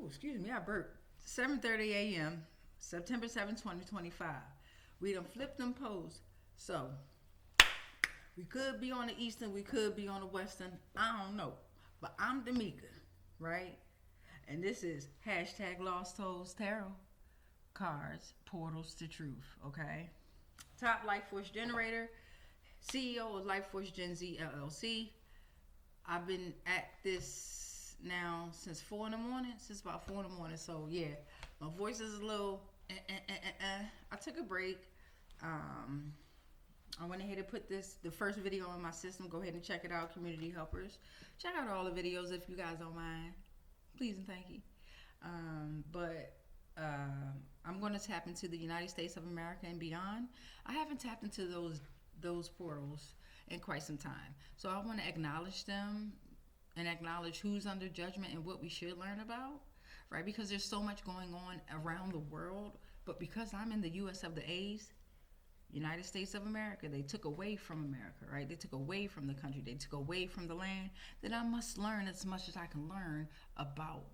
excuse me, I burped. 7:30 a.m., September 7th, 2025. We done flipped them posts. So, we could be on the Eastern, we could be on the Western. I don't know. But I'm Damika, right? And this is hashtag Lost Souls Tarot. Cards, portals to truth, okay? Top Life Force Generator, CEO of Life Force Gen Z LLC. I've been at this now since 4 in the morning, since about 4 in the morning. So yeah, my voice is a little. I took a break. I went ahead and put the first video on my system. Go ahead and check it out, community helpers. Check out all the videos if you guys don't mind. Please and thank you. I'm going to tap into the United States of America and beyond. I haven't tapped into those portals in quite some time. So I want to acknowledge them and acknowledge who's under judgment and what we should learn about, right? Because there's so much going on around the world. But because I'm in the U.S. of the A's, United States of America, they took away from America, right? They took away from the country. They took away from the land. Then I must learn as much as I can learn about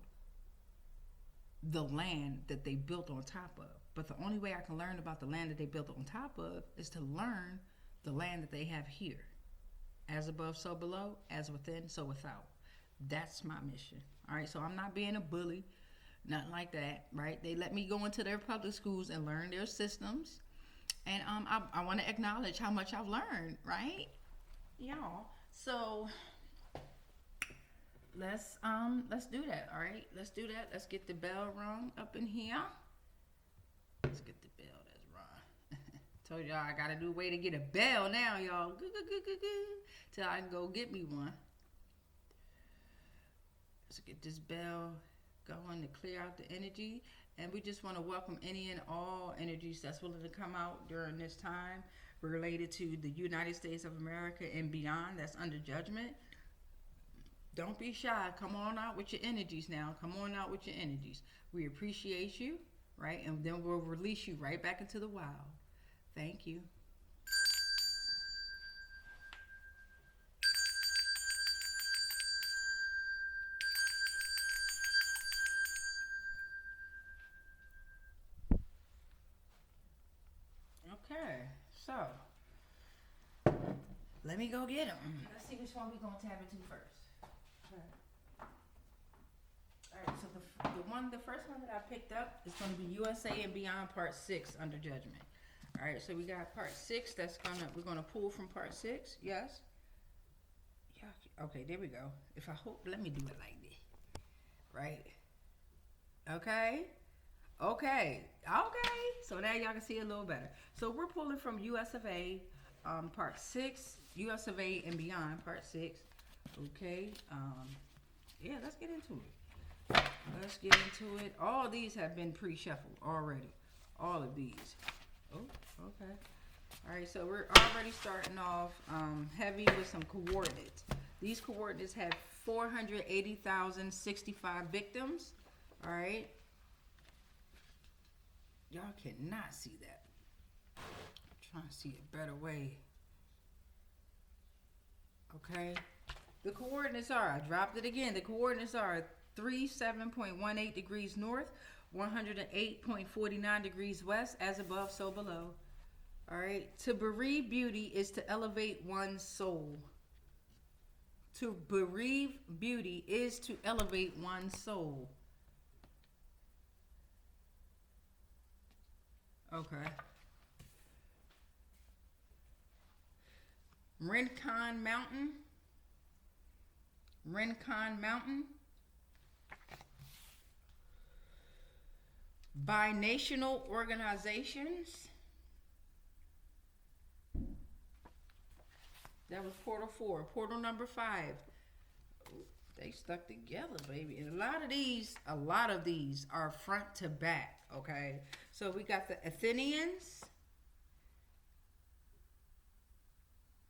the land that they built on top of. But the only way I can learn about the land that they built on top of is to learn the land that they have here. As above, so below. As within, so without. That's my mission. All right, so I'm not being a bully. Nothing like that, right? They let me go into their public schools and learn their systems. And I want to acknowledge how much I've learned, right? Y'all. So let's do that, all right? Let's do that. Let's get the bell rung up in here. Let's get the bell that's rung. Told y'all I gotta do a way to get a bell now, y'all. Till I can go get me one. Let's get this bell going to clear out the energy. And we just want to welcome any and all energies that's willing to come out during this time related to the United States of America and beyond that's under judgment. Don't be shy. Come on out with your energies now. Come on out with your energies. We appreciate you, right? And then we'll release you right back into the wild. Thank you. Okay, so let me go get them. Let's see which one we're going to tap into first. Okay. All right, so the first one that I picked up is going to be USA and Beyond Part 6 under judgment. All right, so we got Part 6 we're going to pull from Part 6. Yes? Yeah. Okay, there we go. Let me do it like this. Right? Okay. So now y'all can see it a little better. So we're pulling from US of A, Part 6, US of A and Beyond, Part 6. Okay. Yeah, let's get into it. All these have been pre-shuffled already. All of these. Oh, okay. All right, so we're already starting off heavy with some coordinates. These coordinates have 480,065 victims. All right. Y'all cannot see that. I'm trying to see a better way. Okay. The coordinates are, I dropped it again. The coordinates are 37.18 degrees north, 108.49 degrees west, as above, so below. All right. To bereave beauty is to elevate one's soul. To bereave beauty is to elevate one's soul. Okay. Rincon Mountain. Binational Organizations. That was portal 4. Portal number 5. They stuck together, baby. And a lot of these are front to back, okay? So we got the Athenians.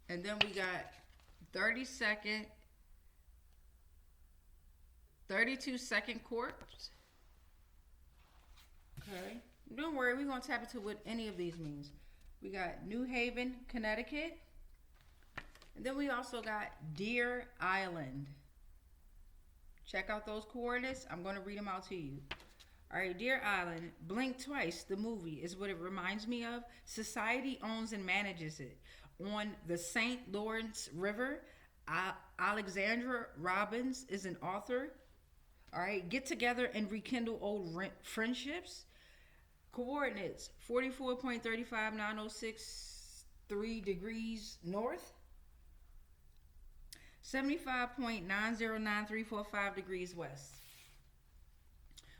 And then we got 32nd Corps. Okay. Don't worry, we're going to tap into what any of these means. We got New Haven, Connecticut. And then we also got Deer Island. Check out those coordinates. I'm going to read them out to you. All right, Deer Island, Blink Twice, the movie, is what it reminds me of. Society owns and manages it. On the St. Lawrence River, Alexandra Robbins is an author. All right, get together and rekindle old friendships. Coordinates, 44.35906 degrees north. 75.909345 degrees west.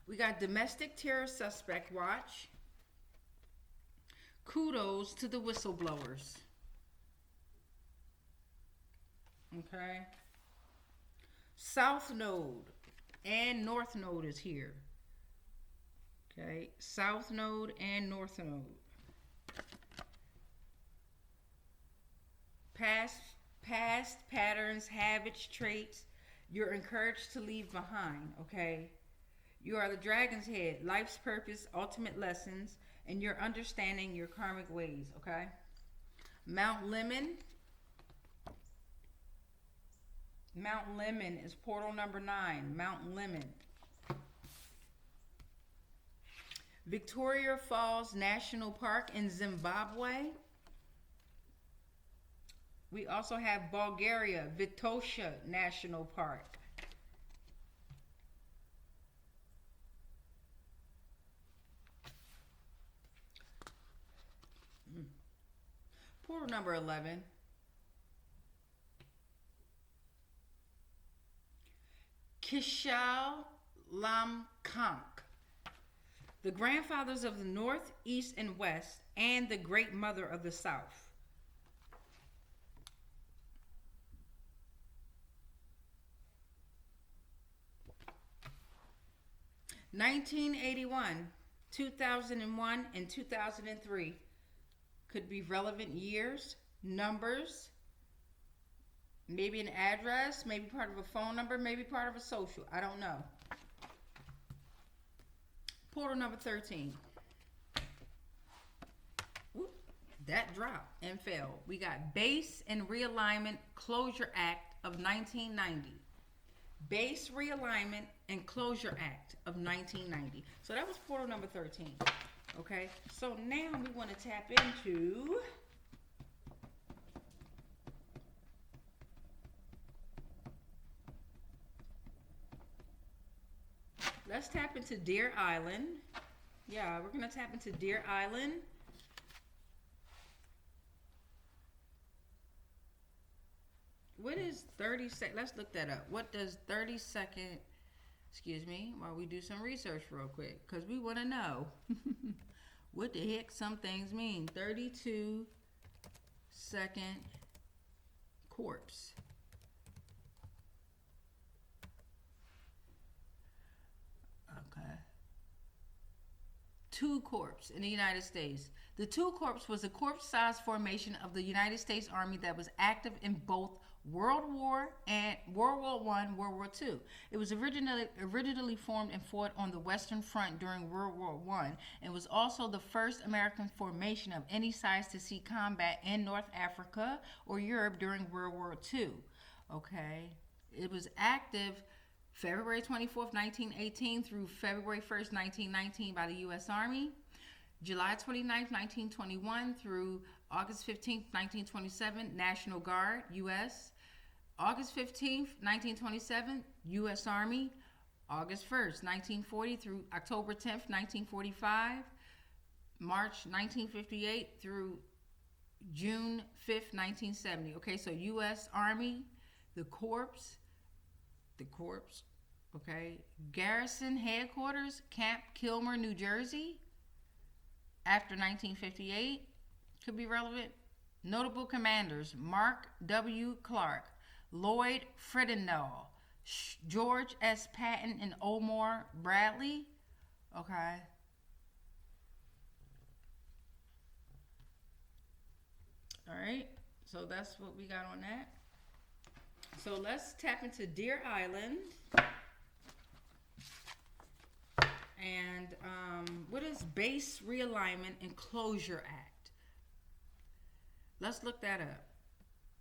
We got domestic terror suspect watch. Kudos to the whistleblowers. Okay. South Node and North Node is here. Okay. South Node and North Node. Past patterns, habits, traits you're encouraged to leave behind. Okay. You are the dragon's head, life's purpose, ultimate lessons, and you're understanding your karmic ways, okay? Mount Lemon. Mount Lemon is portal number 9, Mount Lemon. Victoria Falls National Park in Zimbabwe. We also have Bulgaria, Vitosha National Park. Portal number 11. Kishal Lamkank. The grandfathers of the North, East, and West, and the great mother of the South. (1981), 2001, and 2003 could be relevant years, numbers, maybe an address, maybe part of a phone number, maybe part of a social. I don't know. Portal number 13. Whoop, that dropped and fell. We got Base and Realignment Closure Act of 1990. Base Realignment and Closure Act of 1990. So that was portal number 13. Okay, so now we want to tap into let's tap into Deer Island. Yeah, we're going to tap into Deer Island. What is 30 seconds? Let's look that up. What does 30 second, excuse me, while we do some research real quick, because we want to know what the heck some things mean. 32 second corpse. Okay. Two corpse in the United States. The two corpse was a corpse-sized formation of the United States Army that was active in both World War I, World War II. It was originally formed and fought on the Western Front during World War I, and was also the first American formation of any size to see combat in North Africa or Europe during World War II. Okay, it was active February 24th, 1918 through February 1st, 1919 by the U.S. Army. July 29th, 1921 through August 15th, 1927, National Guard, U.S. August 15th, 1927, U.S. Army. August 1st, 1940 through October 10th, 1945. March 1958 through June 5th, 1970. Okay, so U.S. Army, the corps, okay. Garrison Headquarters, Camp Kilmer, New Jersey. After 1958, could be relevant. Notable commanders: Mark W. Clark, Lloyd Fredenall, George S. Patton, and Omar Bradley. Okay. All right. So that's what we got on that. So let's tap into Deer Island. And what is Base Realignment and Closure Act? Let's look that up.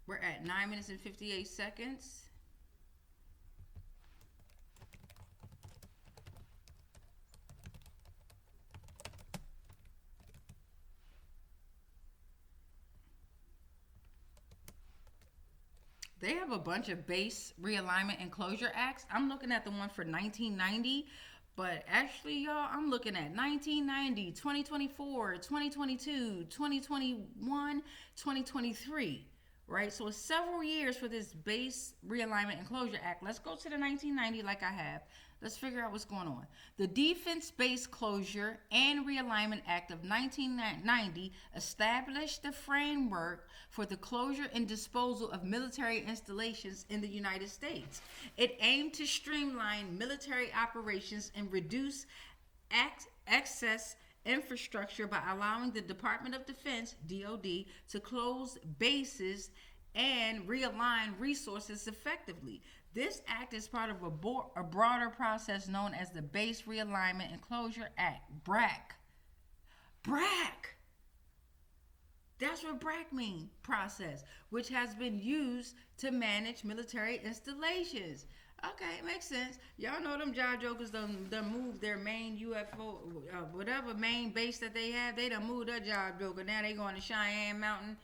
We're at 9 minutes and 58 seconds. They have a bunch of base realignment and closure acts. I'm looking at the one for 1990, but actually, y'all, I'm looking at 1990, 2024, 2022, 2021, 2023. Right? So it's several years for this base realignment and closure act. Let's go to the 1990 like I have. Let's figure out what's going on. The Defense-Based Closure and Realignment Act of 1990 established the framework for the closure and disposal of military installations in the United States. It aimed to streamline military operations and reduce excess infrastructure by allowing the Department of Defense, DoD, to close bases and realign resources effectively. This act is part of a broader process known as the Base Realignment and Closure Act, BRAC. BRAC! That's what BRAC means, process, which has been used to manage military installations. Okay, it makes sense. Y'all know them job jokers done moved their main UFO, whatever main base that they have, they done moved their job joker. Now they going to Cheyenne Mountain.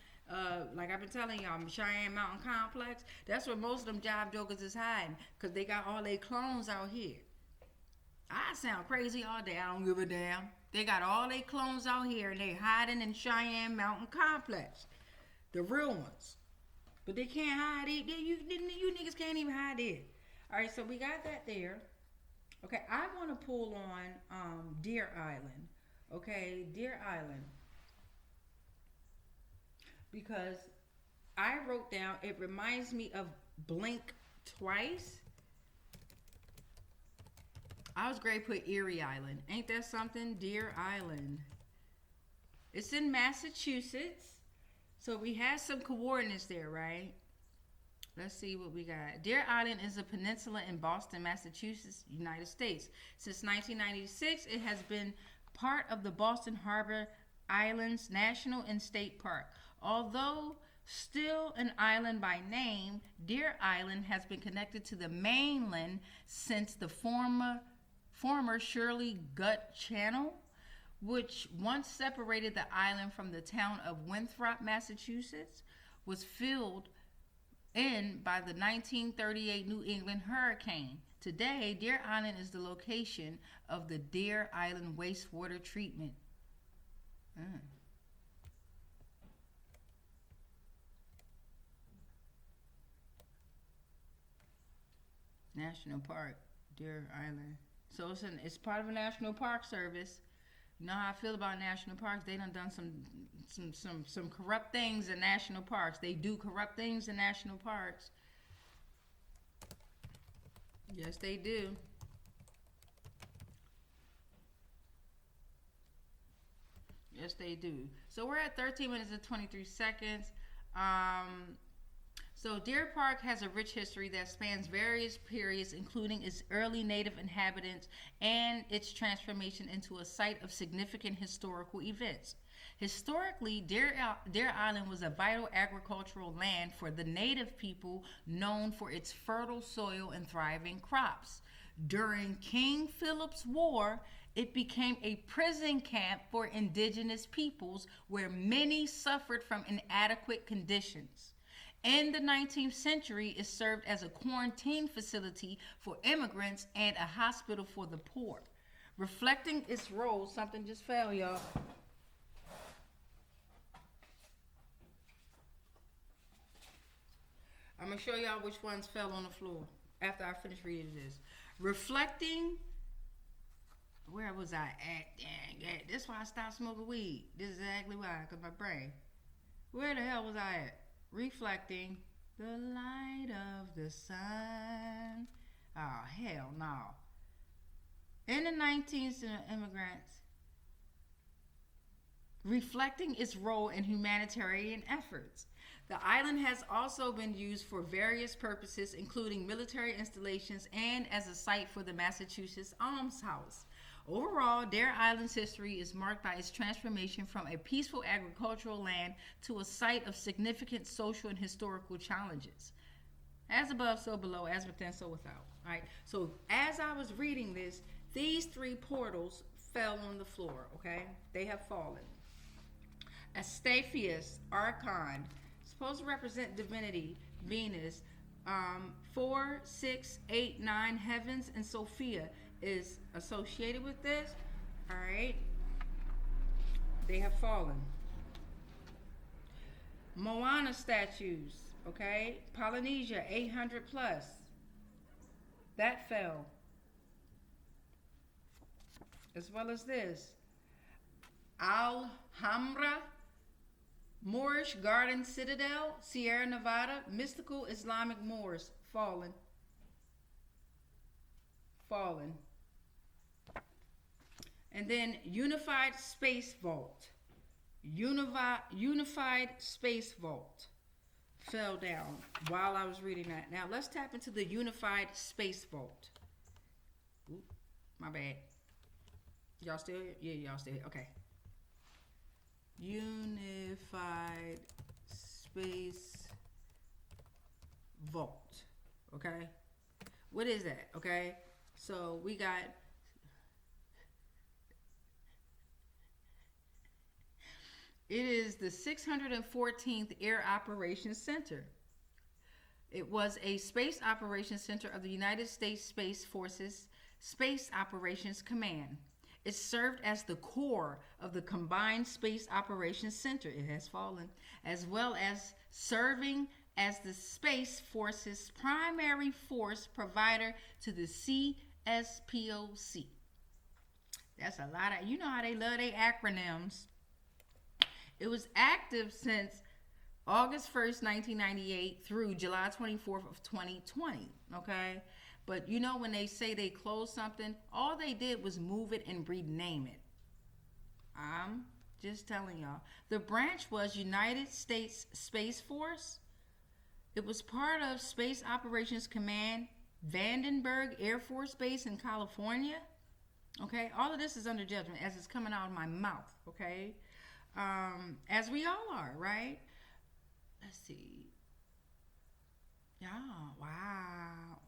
Like I've been telling y'all, Cheyenne Mountain Complex. That's where most of them job jokers is hiding, because they got all their clones out here. I sound crazy all day. I don't give a damn. They got all their clones out here, and they hiding in Cheyenne Mountain Complex. The real ones. But they can't hide it. You niggas can't even hide it. All right, so we got that there. Okay, I want to pull on Deer Island. Okay, Deer Island. Because I wrote down, it reminds me of Blink Twice. I was great put Erie Island. Ain't that something? Deer Island. It's in Massachusetts. So we have some coordinates there, right? Let's see what we got. Deer Island is a peninsula in Boston, Massachusetts, United States. Since 1996, it has been part of the Boston Harbor Islands National and State Park. Although still an island by name, Deer Island has been connected to the mainland since the former Shirley Gut Channel, which once separated the island from the town of Winthrop, Massachusetts, was filled in by the 1938 New England hurricane. Today, Deer Island is the location of the Deer Island wastewater treatment. National Park, Deer Island. So it's part of a National Park Service. You know how I feel about national parks. They done some corrupt things in national parks. They do corrupt things in national parks. Yes, they do. Yes, they do. So we're at 13 minutes and 23 seconds. So Deer Park has a rich history that spans various periods, including its early native inhabitants and its transformation into a site of significant historical events. Historically, Deer Island was a vital agricultural land for the native people, known for its fertile soil and thriving crops. During King Philip's War, it became a prison camp for indigenous peoples where many suffered from inadequate conditions. In the 19th century, it served as a quarantine facility for immigrants and a hospital for the poor. Reflecting its role, something just fell, y'all. I'm going to show y'all which ones fell on the floor after I finish reading this. Reflecting, where was I at? Dang, this is why I stopped smoking weed. This is exactly why, because my brain. Where the hell was I at? Reflecting the light of the sun. Oh, hell no. In the 19th immigrants, reflecting its role in humanitarian efforts. The island has also been used for various purposes, including military installations and as a site for the Massachusetts Almshouse. Overall, Deer Island's history is marked by its transformation from a peaceful agricultural land to a site of significant social and historical challenges. As above, so below, as within, so without. All right. So as I was reading this, these three portals fell on the floor, okay? They have fallen. Astaphius, Archon, supposed to represent divinity, Venus, 4, 6, 8, 9, heavens, and Sophia is associated with this. All right. They have fallen. Moana statues, okay? Polynesia, 800 plus. That fell. As well as this. Alhambra, Moorish Garden Citadel, Sierra Nevada, mystical Islamic Moors, fallen. Fallen. And then Unified Space Vault. Unified Space Vault fell down while I was reading that. Now let's tap into the Unified Space Vault. Oop, my bad. Y'all still here? Yeah, y'all still here. Okay. Unified Space Vault. Okay. What is that? Okay. So we got it is the 614th Air Operations Center. It was a space operations center of the United States Space Forces Space Operations Command. It served as the core of the Combined Space Operations Center. It has fallen, as well as serving as the Space Force's primary force provider to the CSPOC. That's a lot of, you know how they love their acronyms. It was active since August 1st, 1998 through July 24th of 2020, okay? But you know when they say they closed something, all they did was move it and rename it. I'm just telling y'all. The branch was United States Space Force. It was part of Space Operations Command, Vandenberg Air Force Base in California. Okay, all of this is under judgment as it's coming out of my mouth, okay? As we all are, right? Let's see. Yeah, wow.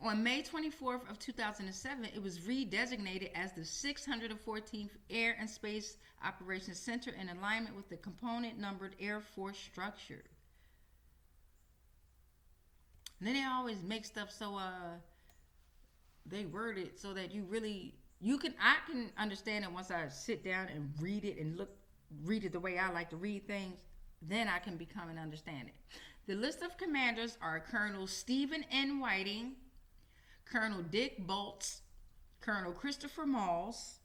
On May 24th of 2007, it was redesignated as the 614th Air and Space Operations Center in alignment with the component numbered Air Force structure. And then they always make stuff so they word it so that you really I can understand it once I sit down and read it and read it the way I like to read things. Then I can become and understand it. The list of commanders are Colonel Stephen N. Whiting, Colonel Dick Boltz, Colonel Christopher Malls,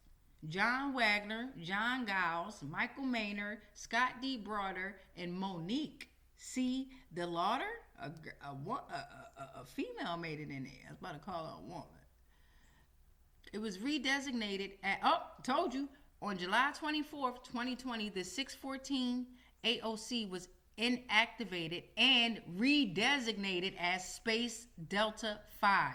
John Wagner, John Giles, Michael Maynard, Scott D. Broder, and Monique C. DeLauder. A female made it in there. I was about to call her a woman. It was redesignated on July 24th, 2020, the 614 AOC was inactivated and redesignated as Space Delta 5.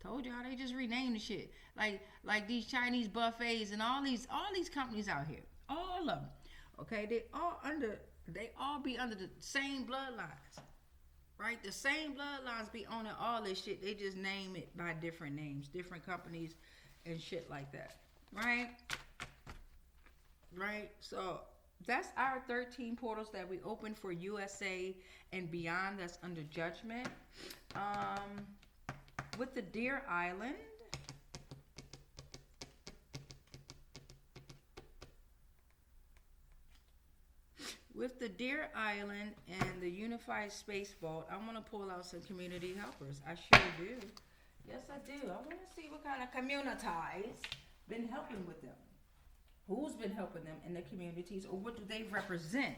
Told y'all they just renamed the shit. Like these Chinese buffets and all these companies out here. All of them. Okay, they all be under the same bloodlines. Right? The same bloodlines be owning all this shit. They just name it by different names, different companies and shit like that. Right? Right? So that's our 13 portals that we opened for USA and beyond. That's under judgment. With the Deer Island. With the Deer Island and the Unified Space Vault, I want to pull out some community helpers. I sure do. Yes, I do. I want to see what kind of communities been helping with them. Who's been helping them in the communities, or what do they represent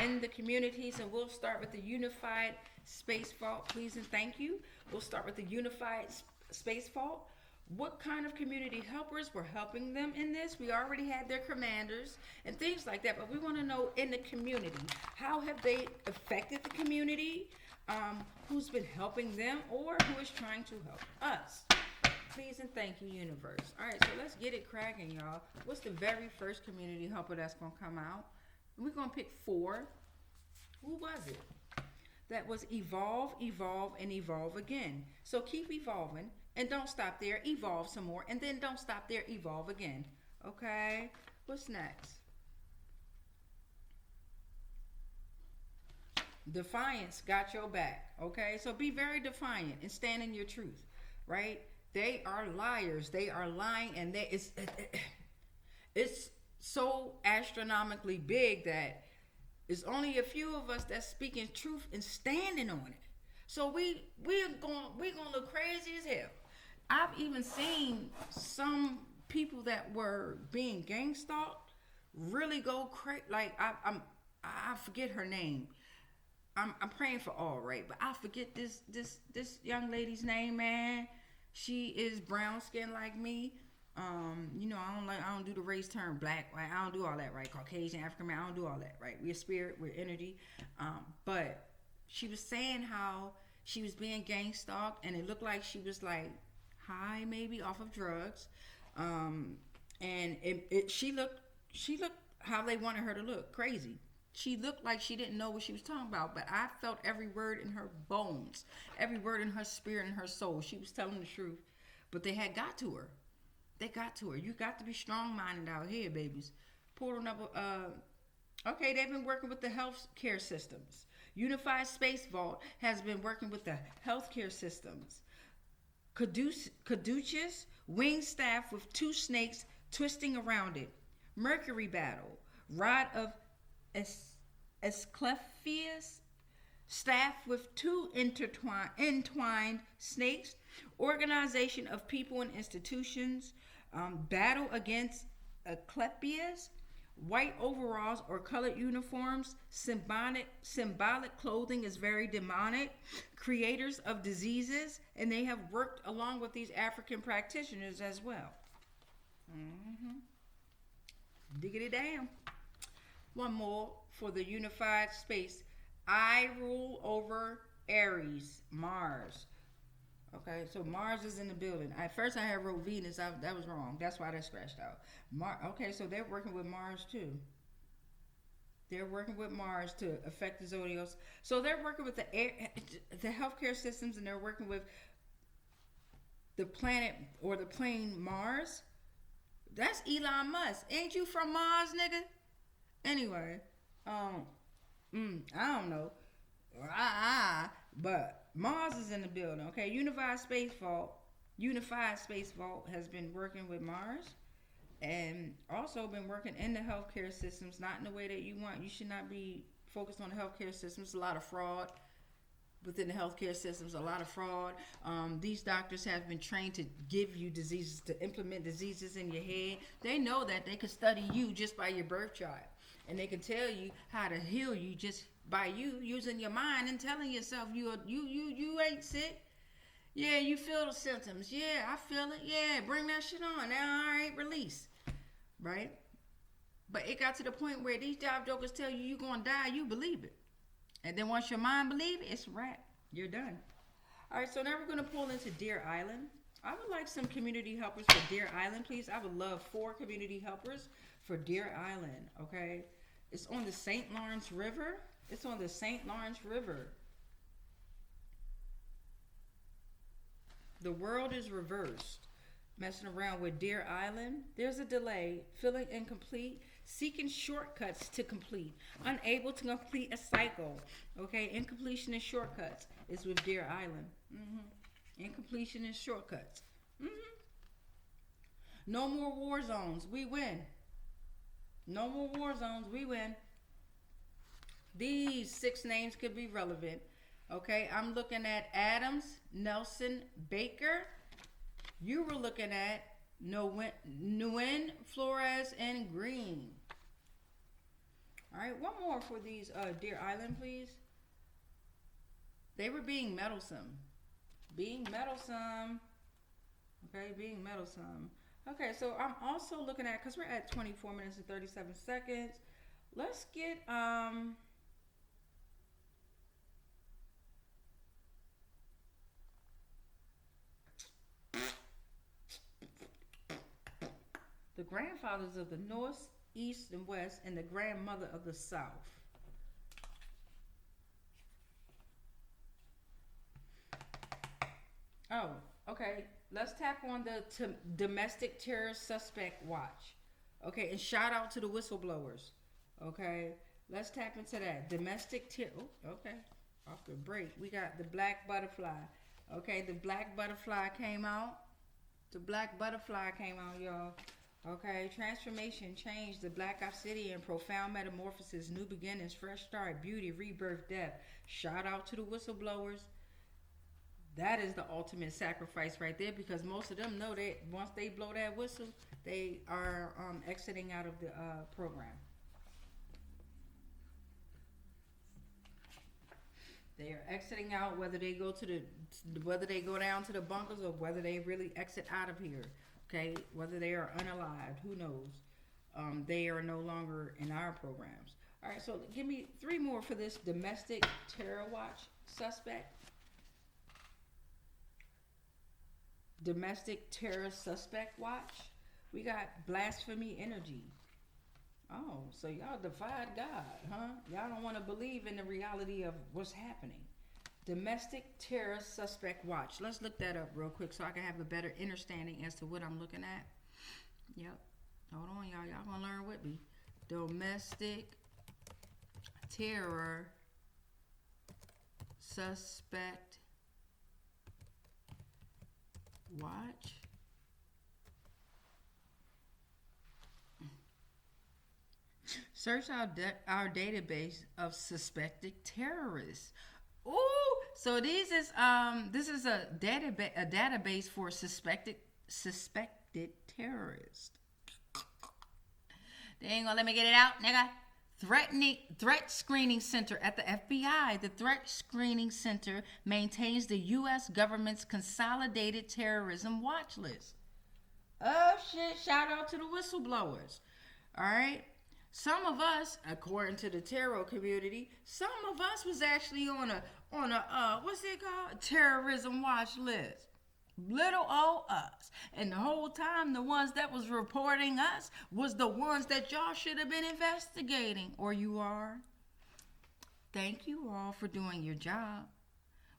in the communities? And we'll start with the Unified Space Vault, please and thank you. We'll start with the Unified Space Vault. What kind of community helpers were helping them in this? We already had their commanders and things like that, but we want to know in the community, how have they affected the community? Who's been helping them, or who is trying to help us? Please and thank you, universe. All right, so let's get it cracking, y'all. What's the very first community helper that's going to come out? We're going to pick 4. Who was it? That was evolve, evolve, and evolve again. So keep evolving. And don't stop there. Evolve some more. And then don't stop there. Evolve again. Okay? What's next? Defiance got your back. Okay, so be very defiant and stand in your truth. Right? They are liars. They are lying, and it's so astronomically big that it's only a few of us that's speaking truth and standing on it. So we're gonna look crazy as hell. I've even seen some people that were being gang stalked really go crazy. Like I forget her name. I'm praying for all, right? But I forget this young lady's name, man. She is brown skin like me. I don't do the race term black, right? I don't do all that, right? Caucasian, African American, I don't do all that, right? We're spirit, we're energy. But she was saying how she was being gang stalked, and it looked like she was like high, maybe off of drugs. And she looked how they wanted her to look, crazy. She looked like she didn't know what she was talking about, but I felt every word in her bones, every word in her spirit and her soul. She was telling the truth, but they had got to her. They got to her. You got to be strong-minded out here, babies. Portal number, okay, they've been working with the healthcare systems. Unified Space Vault has been working with the healthcare systems. Caduceus, winged staff with two snakes twisting around it. Mercury battle, rod of Asclepius, staff with two entwined snakes. Organization of people and institutions. Battle against Asclepius. White overalls or colored uniforms. Symbolic clothing is very demonic. Creators of diseases, and they have worked along with these African practitioners as well. Diggity damn. One more for the unified space. I rule over Aries, Mars. Okay, so Mars is in the building. At first I had wrote Venus. That was wrong. That's why that scratched out. Okay, so they're working with Mars too. They're working with Mars to affect the zodiacs. So they're working with the healthcare systems, and they're working with the planet or the plane Mars. That's Elon Musk. Ain't you from Mars, nigga? Anyway, I don't know. But Mars is in the building, okay? Unified Space Vault has been working with Mars and also been working in the healthcare systems, not in the way that you want. You should not be focused on the healthcare systems. A lot of fraud within the healthcare systems, a lot of fraud. These doctors have been trained to give you diseases, to implement diseases in your head. They know that they could study you just by your birth chart. And they can tell you how to heal you just by you using your mind and telling yourself you ain't sick. Yeah, you feel the symptoms. Yeah, I feel it. Yeah, bring that shit on. Now, all right, release. Right? But it got to the point where these job jokers tell you you're going to die, you believe it. And then once your mind believes it, it's a wrap. You're done. All right, so now we're going to pull into Deer Island. I would like some community helpers for Deer Island, please. I would love 4 community helpers for Deer Island, okay? It's on the St. Lawrence River. It's on the St. Lawrence River. The world is reversed. Messing around with Deer Island. There's a delay. Feeling incomplete. Seeking shortcuts to complete. Unable to complete a cycle. Okay, incompletion and shortcuts is with Deer Island. Incompletion and shortcuts. No more war zones. We win. No more war zones. We win. These 6 names could be relevant. Okay, I'm looking at Adams, Nelson, Baker. You were looking at Nguyen, Flores, and Green. All right, one more for these Deer Island, please. They were being meddlesome. Being meddlesome. Okay, being meddlesome. Okay, so I'm also looking at, because we're at 24 minutes and 37 seconds. Let's get, the grandfathers of the North, East, and West, and the grandmother of the South. Oh, okay. Let's tap on the domestic terrorist suspect watch. Okay, and shout out to the whistleblowers. Okay, Let's tap into that. Domestic okay. Off the break. We got the black butterfly. Okay, the black butterfly came out. The black butterfly came out, y'all. Okay, transformation, change, the black obsidian, profound metamorphosis, new beginnings, fresh start, beauty, rebirth, death. Shout out to the whistleblowers. That is the ultimate sacrifice right there, because most of them know that once they blow that whistle, they are exiting out of the program. They are exiting out, whether they go down to the bunkers or whether they really exit out of here. Okay, whether they are unalived, who knows? They are no longer in our programs. All right, so give me 3 more for this domestic terror watch suspect. Domestic terror suspect watch. We got blasphemy energy. Oh, so y'all defied God, huh? Y'all don't want to believe in the reality of what's happening. Domestic terror suspect watch. Let's look that up real quick so I can have a better understanding as to what I'm looking at. Yep. Hold on, y'all. Y'all gonna learn with me. Domestic terror suspect watch. Search our database of suspected terrorists. Ooh, so this is a database for suspected terrorists. They ain't gonna let me get it out, nigga. Threat Screening Center at the FBI. The Threat Screening Center maintains the U.S. government's consolidated terrorism watch list. Oh shit! Shout out to the whistleblowers. All right. Some of us, according to the tarot community, some of us was actually on a what's it called? Terrorism watch list. Little old us. And the whole time, the ones that was reporting us was the ones that y'all should have been investigating. Or you are. Thank you all for doing your job.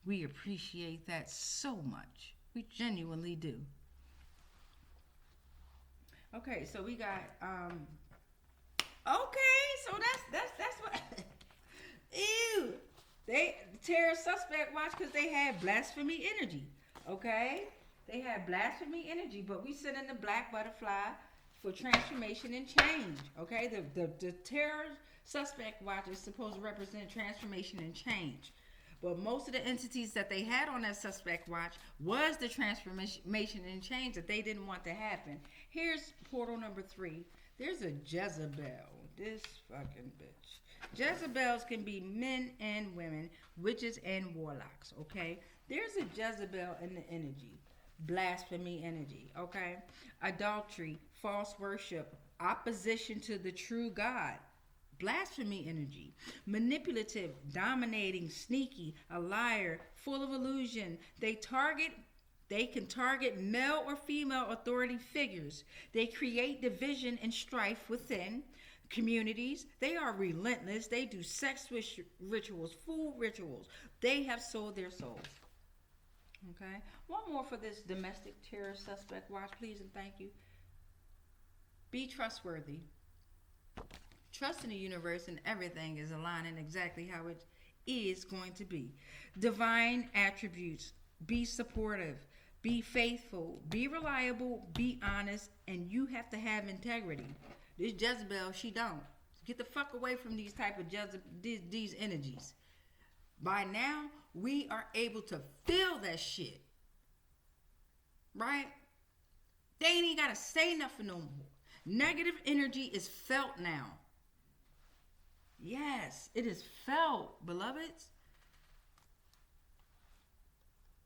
We appreciate that so much. We genuinely do. Okay, so we got okay, so that's what. Ew, they terror suspect watch because they had blasphemy energy. Okay, they had blasphemy energy, but we sit in the black butterfly for transformation and change. Okay, the terror suspect watch is supposed to represent transformation and change. But most of the entities that they had on that suspect watch was the transformation and change that they didn't want to happen. Here's portal number 3. There's a Jezebel. This fucking bitch. Jezebels can be men and women, witches and warlocks, okay? There's a Jezebel in the energy. Blasphemy energy, okay? Adultery, false worship, opposition to the true God. Blasphemy energy. Manipulative, dominating, sneaky, a liar, full of illusion. They can target male or female authority figures. They create division and strife within communities. They are relentless. They do sex rituals, food rituals. They have sold their souls. Okay. One more for this domestic terror suspect watch, please, and thank you. Be trustworthy. Trust in the universe and everything is aligning exactly how it is going to be. Divine attributes. Be supportive. Be faithful. Be reliable. Be honest. And you have to have integrity. This Jezebel, she don't. Get the fuck away from these type of these energies. By now, we are able to feel that shit. Right? They ain't even gotta say nothing no more. Negative energy is felt now. Yes, it is felt, beloveds.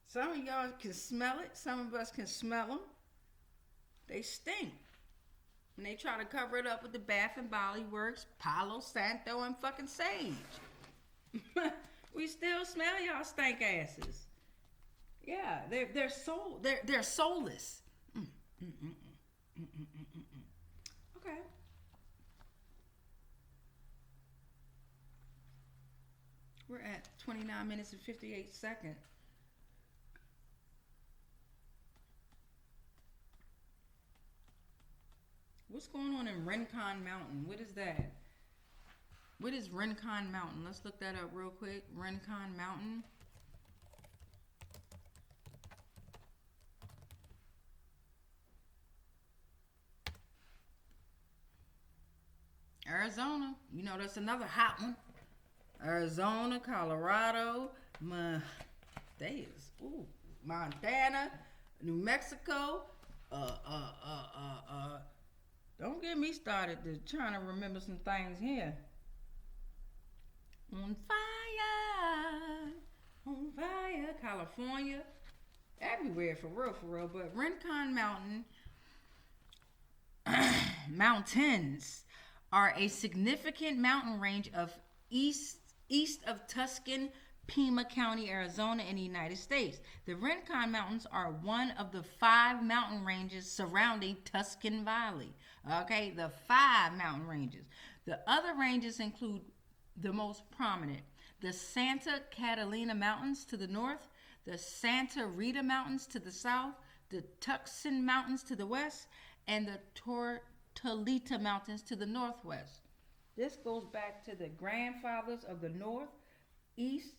Some of y'all can smell it. Some of us can smell them. They stink. And they try to cover it up with the Bath and Body Works, Palo Santo, and fucking sage. We still smell y'all stank asses. Yeah, they're soulless. Okay. We're at 29 minutes and 58 seconds. What's going on in Rincon Mountain? What is that? What is Rincon Mountain? Let's look that up real quick. Rincon Mountain. Arizona. You know, that's another hot one. Arizona, Colorado, Montana, New Mexico. Don't get me started to trying to remember some things here. On fire, California, everywhere for real. But Rincon Mountain mountains are a significant mountain range of east of Tuscan Pima County, Arizona, in the United States. The Rincon Mountains are one of the 5 mountain ranges surrounding Tuscan Valley. Okay, the 5 mountain ranges. The other ranges include the most prominent: the Santa Catalina Mountains to the north, the Santa Rita Mountains to the south, the Tucson Mountains to the west, and the Tortolita Mountains to the northwest. This goes back to the grandfathers of the north, east,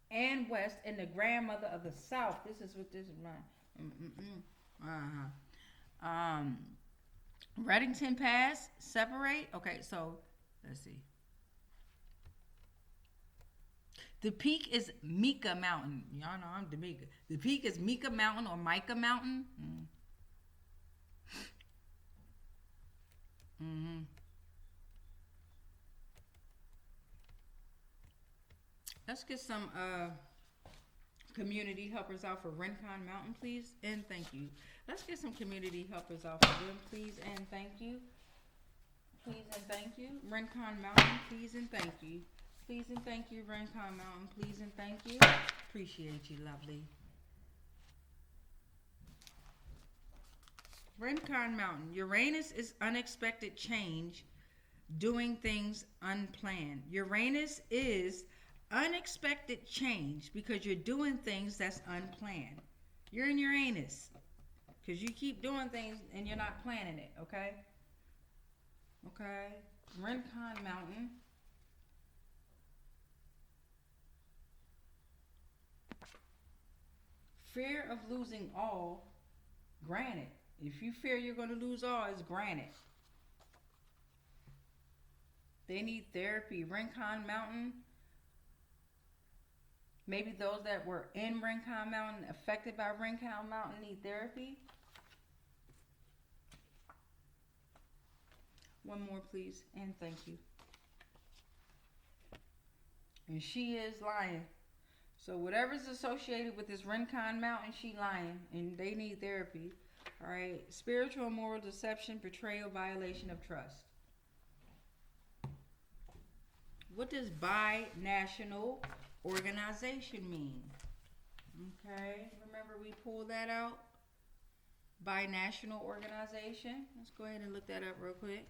and west, and the grandmother of the south. This is what this is mine. Reddington Pass separate. Okay, so let's see. The peak is Mika Mountain. Y'all know I'm Damika. The peak is Mika Mountain or Micah Mountain. Let's get some community helpers out for Rincon Mountain, please, and thank you. Let's get some community helpers out for them, please, and thank you. Please and thank you. Rincon Mountain, please and thank you. Please and thank you, Rincon Mountain, please and thank you. Appreciate you, lovely. Rincon Mountain. Uranus is unexpected change, doing things unplanned. Uranus is unexpected change because you're doing things that's unplanned. You're in Uranus because you keep doing things and you're not planning it, okay? Okay. Rincon Mountain. Fear of losing all, granted. If you fear you're going to lose all, it's granted. They need therapy. Rincon Mountain. Maybe those that were in Rincon Mountain, affected by Rincon Mountain, need therapy. One more, please, and thank you. And she is lying. So whatever's associated with this Rincon Mountain, she lying, and they need therapy. All right. Spiritual and moral deception, betrayal, violation of trust. What does binational organization mean? Okay. Remember we pulled that out? Binational organization. Let's go ahead and look that up real quick.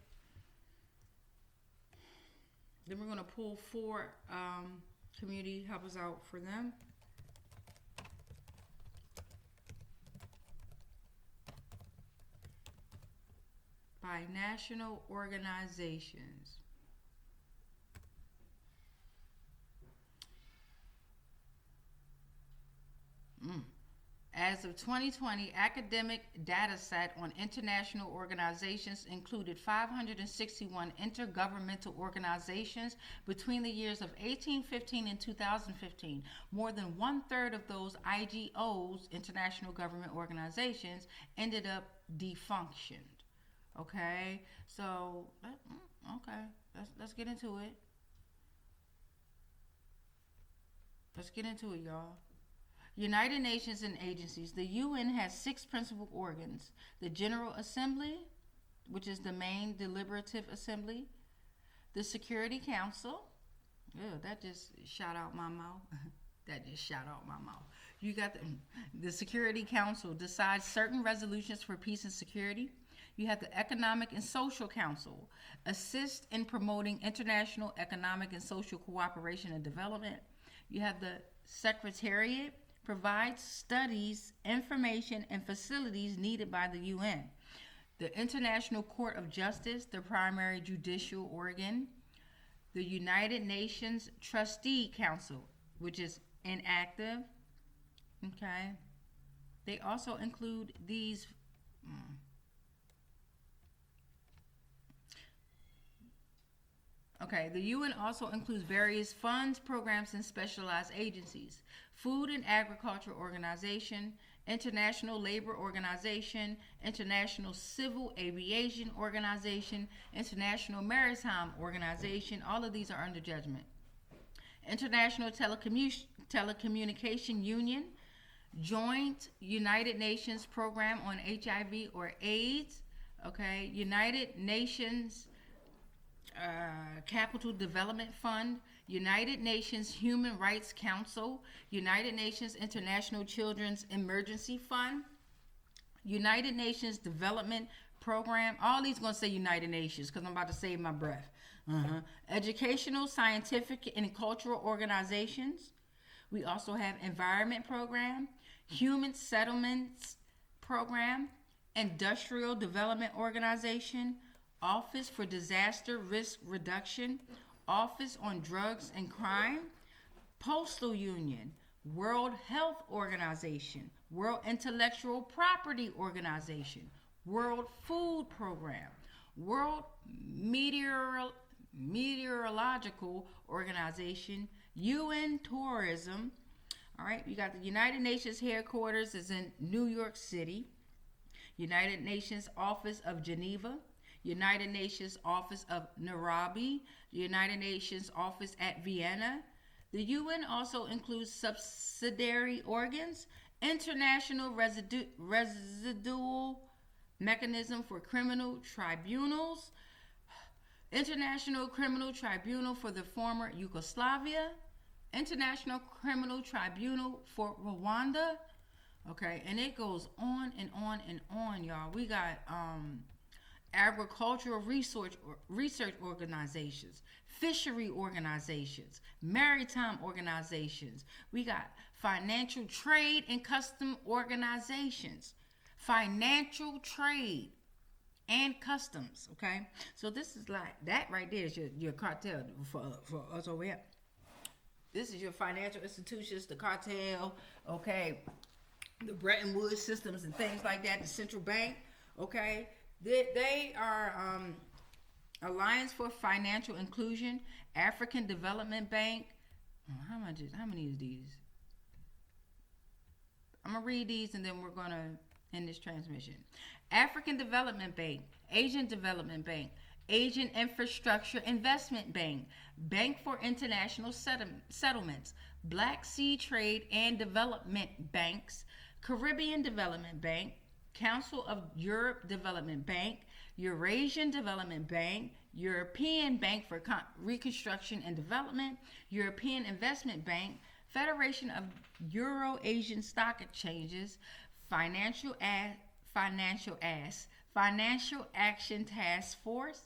Then we're going to pull 4 community helpers out for them. Binational organizations. As of 2020, academic data set on international organizations included 561 intergovernmental organizations between the years of 1815 and 2015. More than 1/3 of those IGOs, international government organizations, ended up defunctioned. Okay, so let's get into it. Let's get into it, y'all. United Nations and agencies. The UN has 6 principal organs: the General Assembly, which is the main deliberative assembly; the Security Council. Ew, that just shot out my mouth. That just shot out my mouth. You got the Security Council decides certain resolutions for peace and security. You have the Economic and Social Council, assist in promoting international economic and social cooperation and development. You have the Secretariat, provides studies, information, and facilities needed by the UN. The International Court of Justice, the primary judicial organ. the United Nations Trustee Council, which is inactive. Okay. They also include these. Okay, the UN also includes various funds, programs, and specialized agencies. Food and Agriculture Organization, International Labor Organization, International Civil Aviation Organization, International Maritime Organization. All of these are under judgment. International Telecommunication Union, Joint United Nations Program on HIV or AIDS. Okay, United Nations Capital Development Fund, United Nations Human Rights Council, United Nations International Children's Emergency Fund, United Nations Development Program. All these going to say United Nations because I'm about to save my breath. Educational, scientific, and cultural organizations. We also have Environment Program, Human Settlements Program, Industrial Development Organization, Office for Disaster Risk Reduction, Office on Drugs and Crime, Postal Union, World Health Organization, World Intellectual Property Organization, World Food Program, World Meteorological Organization, UN Tourism. All right, you got the United Nations headquarters is in New York City, United Nations Office of Geneva, United Nations Office of Nairobi, United Nations Office at Vienna. The UN also includes subsidiary organs, International Residual Mechanism for Criminal Tribunals, International Criminal Tribunal for the former Yugoslavia, International Criminal Tribunal for Rwanda. Okay, and it goes on and on and on, y'all. We got agricultural research organizations, fishery organizations, maritime organizations. We got financial trade and custom organizations, financial trade and customs. Okay, so this is like that right there is your cartel for us over here. This is your financial institutions, the cartel. Okay, the Bretton Woods systems and things like that. The central bank. Okay. They are Alliance for Financial Inclusion, African Development Bank. How many is these? I'm going to read these and then we're going to end this transmission. African Development Bank, Asian Development Bank, Asian Infrastructure Investment Bank, Bank for International Settlements, Black Sea Trade and Development Banks, Caribbean Development Bank, Council of Europe Development Bank, Eurasian Development Bank, European Bank for Reconstruction and Development, European Investment Bank, Federation of Euro-Asian Stock Exchanges, Financial Action Task Force,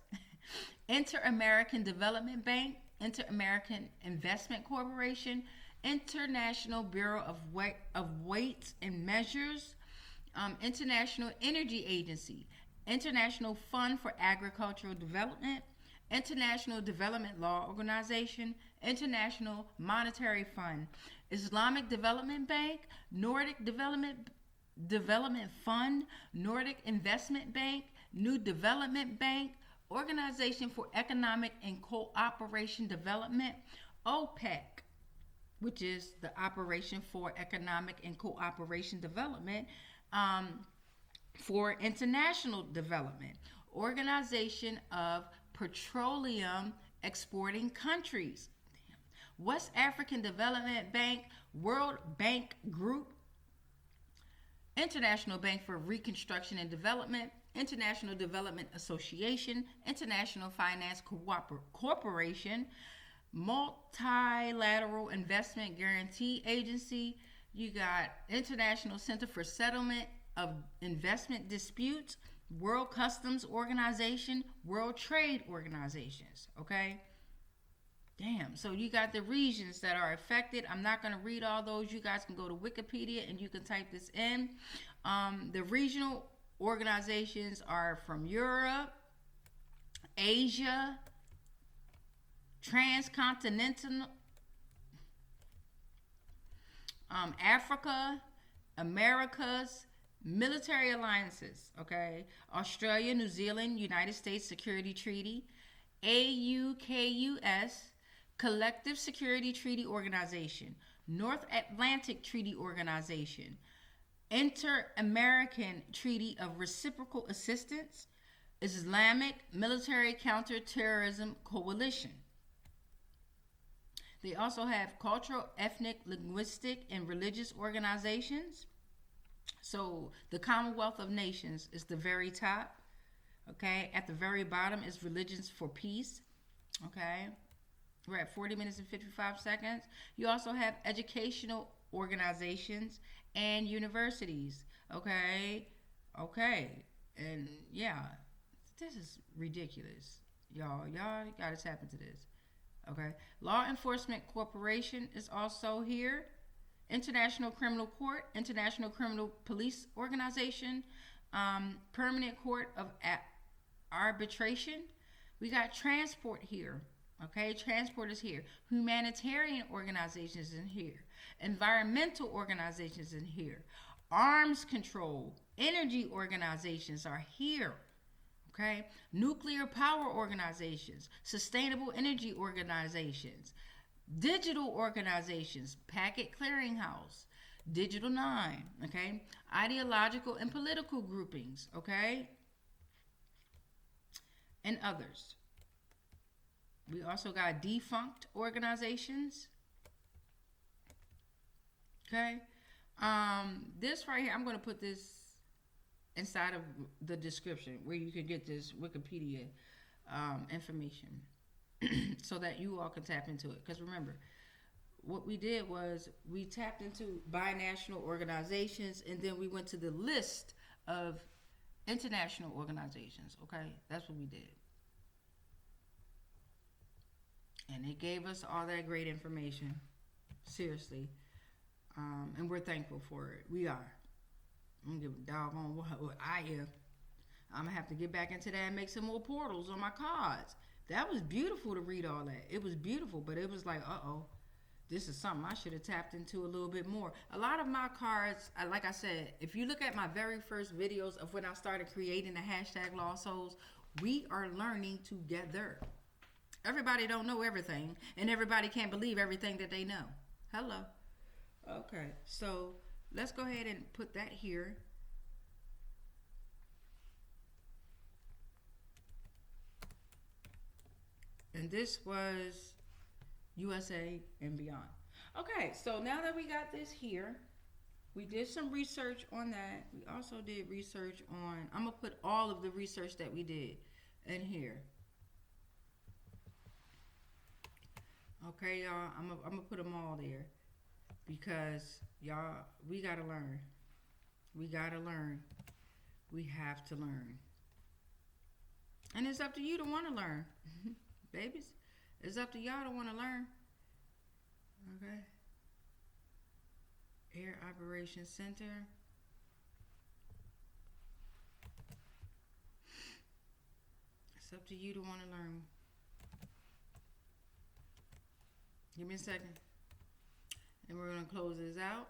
Inter-American Development Bank, Inter-American Investment Corporation, International Bureau of Weights and Measures, International Energy Agency, International Fund for Agricultural Development, International Development Law Organization, International Monetary Fund, Islamic Development Bank, Nordic Development Fund, Nordic Investment Bank, New Development Bank, Organization for Economic and Cooperation Development, OPEC, which is the Operation for Economic and Cooperation Development, for International Development, Organization of Petroleum Exporting Countries, West African Development Bank, World Bank Group, International Bank for Reconstruction and Development, International Development Association, International Finance Corporation, Multilateral Investment Guarantee Agency. You got International Center for Settlement of Investment Disputes, World Customs Organization, World Trade Organizations. Okay? Damn. So you got the regions that are affected. I'm not going to read all those. You guys can go to Wikipedia and you can type this in. The regional organizations are from Europe, Asia, transcontinental, Africa, Americas, military alliances, okay? Australia, New Zealand, United States Security Treaty, AUKUS, Collective Security Treaty Organization, North Atlantic Treaty Organization, Inter-American Treaty of Reciprocal Assistance, Islamic Military Counterterrorism Coalition. They also have cultural, ethnic, linguistic, and religious organizations. So the Commonwealth of Nations is the very top. Okay, at the very bottom is Religions for Peace. Okay, we're at 40 minutes and 55 seconds. You also have educational organizations and universities. Okay, and yeah, this is ridiculous, y'all. Y'all gotta tap into this. Okay, Law Enforcement Corporation is also here. International Criminal Court, International Criminal Police Organization, Permanent Court of Arbitration. We got transport here. Okay, transport is here. Humanitarian organizations in here. Environmental organizations in here. Arms control, energy organizations are here. Okay, nuclear power organizations, sustainable energy organizations, digital organizations, Packet Clearinghouse, Digital 9, okay, ideological and political groupings, okay, and others. We also got defunct organizations, okay. This right here, I'm going to put this inside of the description where you can get this Wikipedia information so that you all can tap into it. Because remember, what we did was we tapped into binational organizations, and then we went to the list of international organizations. Okay, that's what we did. And it gave us all that great information. Seriously. And we're thankful for it. We are. I'm gonna give a doggone what I am. I'm gonna have to get back into that and make some more portals on my cards. That was beautiful to read all that. It was beautiful, but it was like, this is something I should have tapped into a little bit more. A lot of my cards, like I said, if you look at my very first videos of when I started creating the hashtag Lost Souls, we are learning together. Everybody don't know everything, and everybody can't believe everything that they know. Hello. Okay, so let's go ahead and put that here. And this was USA and beyond. Okay, so now that we got this here, we did some research on that. We also did research on, I'm going to put all of the research that we did in here. Okay, y'all, I'm going to put them all there. Because, y'all, we got to learn. We got to learn. We have to learn. And it's up to you to want to learn. Babies, it's up to y'all to want to learn. Okay. Air Operations Center. It's up to you to want to learn. Give me a second. And we're going to close this out.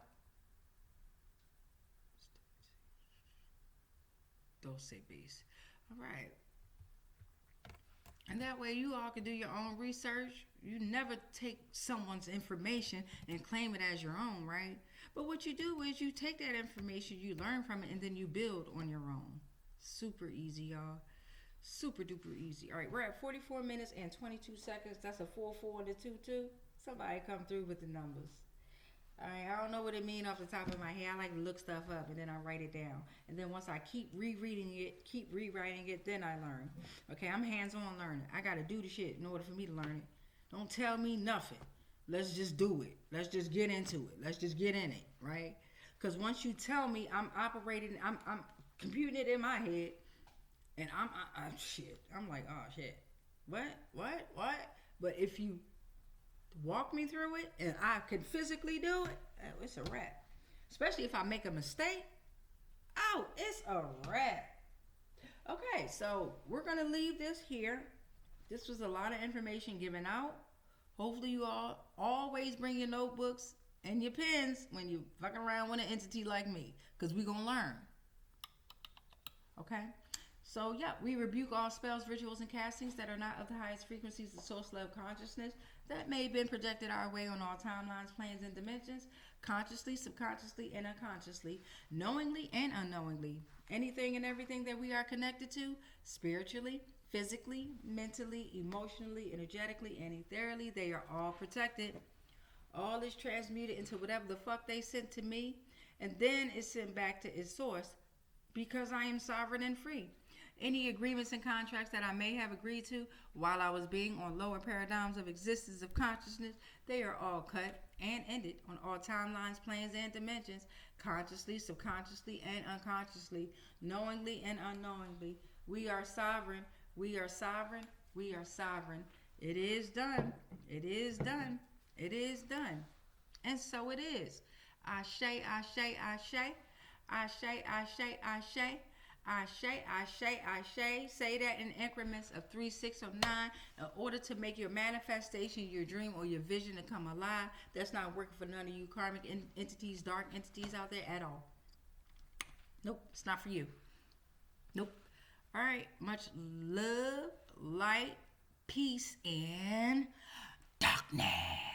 Dulce beast. All right. And that way you all can do your own research. You never take someone's information and claim it as your own, right? But what you do is you take that information, you learn from it, and then you build on your own. Super easy, y'all. Super duper easy. All right, we're at 44 minutes and 22 seconds. That's a 4-4 and a 2-2. Somebody come through with the numbers. All right, I don't know what it means off the top of my head. I like to look stuff up and then I write it down. And then once I keep rereading it, keep rewriting it, then I learn. Okay, I'm hands-on learning. I got to do the shit in order for me to learn it. Don't tell me nothing. Let's just do it. Let's just get into it. Let's just get in it, right? Because once you tell me, I'm operating, I'm computing it in my head, and I'm shit. I'm like, oh shit. What? But if you walk me through it and I can physically do it, it's a wrap. Especially if I make a mistake. Oh, it's a wrap. Okay, so we're going to leave this here. This was a lot of information given out. Hopefully you all always bring your notebooks and your pens when you fuck around with an entity like me, because we're going to learn. Okay? So, yeah, we rebuke all spells, rituals, and castings that are not of the highest frequencies of source level consciousness that may have been projected our way on all timelines, planes, and dimensions, consciously, subconsciously, and unconsciously, knowingly and unknowingly. Anything and everything that we are connected to, spiritually, physically, mentally, emotionally, energetically, and ethereally, they are all protected. All is transmuted into whatever the fuck they sent to me, and then it's sent back to its source, because I am sovereign and free. Any agreements and contracts that I may have agreed to while I was being on lower paradigms of existence of consciousness, they are all cut and ended on all timelines, planes, and dimensions, consciously, subconsciously, and unconsciously, knowingly and unknowingly. We are sovereign. We are sovereign. We are sovereign. It is done. It is done. It is done. And so it is. Ashe, ashe, ashe. Ashe, ashe, ashe. Ashe, ashe, ashe. Say that in increments of 3, 6, or 9 in order to make your manifestation, your dream, or your vision to come alive. That's not working for none of you karmic entities, dark entities out there at all. Nope, it's not for you. Nope. All right, much love, light, peace, and darkness.